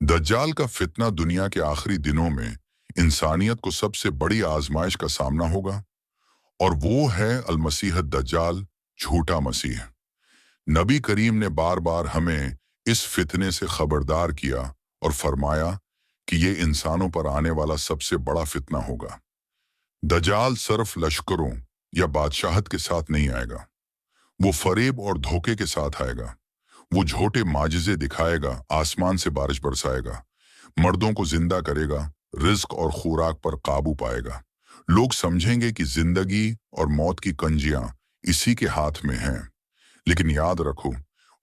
दज्जाल का फितना दुनिया के आखिरी दिनों में इंसानियत को सबसे बड़ी आजमाइश का सामना होगा, और वो है अलमसीह दज्जाल, झूठा मसीह। नबी करीम ने बार बार हमें इस फितने से खबरदार किया और फरमाया कि ये इंसानों पर आने वाला सबसे बड़ा फितना होगा। दज्जाल सिर्फ लश्करों या बादशाहत के साथ नहीं आएगा, वो फरेब और धोखे के साथ आएगा। वो झूठे माजिज़े दिखाएगा, आसमान से बारिश बरसाएगा, मर्दों को जिंदा करेगा, रिज्क और खुराक पर काबू पाएगा। लोग समझेंगे कि जिंदगी और मौत की कंजियां इसी के हाथ में हैं। लेकिन याद रखो,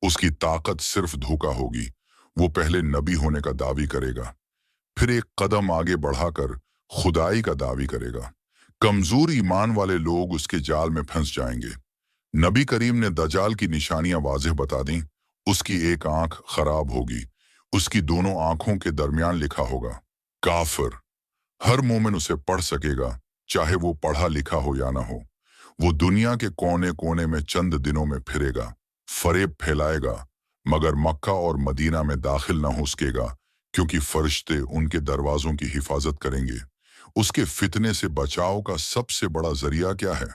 उसकी ताकत सिर्फ धोखा होगी। वो पहले नबी होने का दावी करेगा, फिर एक कदम आगे बढ़ाकर खुदाई का दावी करेगा। कमजोर ईमान वाले लोग उसके जाल में फंस जाएंगे। नबी करीम ने दज्जाल की निशानियां वाज़ेह बता दी। उसकी एक आंख खराब होगी, उसकी दोनों आंखों के दरमियान लिखा होगा काफिर। हर मोमिन उसे पढ़ सकेगा, चाहे वो पढ़ा लिखा हो या ना हो। वो दुनिया के कोने कोने में चंद दिनों में फिरेगा, फरेब फैलाएगा, मगर मक्का और मदीना में दाखिल ना हो सकेगा, क्योंकि फरिश्ते उनके दरवाजों की हिफाजत करेंगे। उसके फितने से बचाव का सबसे बड़ा जरिया क्या है?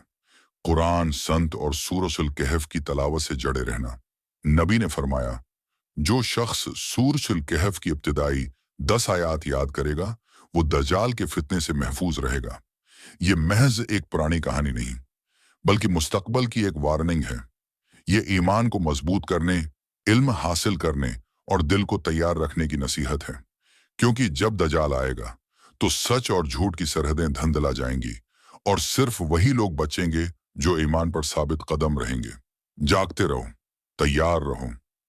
कुरान, संत और सूरह अल कहफ की तलावत से जड़े रहना। नबी ने फरमाया, जो शख्स सूरह अल कहफ की इब्तिदाई 10 आयात याद करेगा, वो दज्जाल के फितने से महफूज रहेगा। ये महज एक पुरानी कहानी नहीं, बल्कि मुस्तकबल की एक वार्निंग है। ये ईमान को मजबूत करने, इल्म हासिल करने और दिल को तैयार रखने की नसीहत है। क्योंकि जब दज्जाल आएगा तो सच और झूठ की सरहदें धंधला जाएंगी, और सिर्फ वही लोग बचेंगे जो ईमान पर साबित कदम रहेंगे। जागते रहो, तैयार रहो,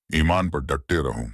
ईमान पर डटे रहो।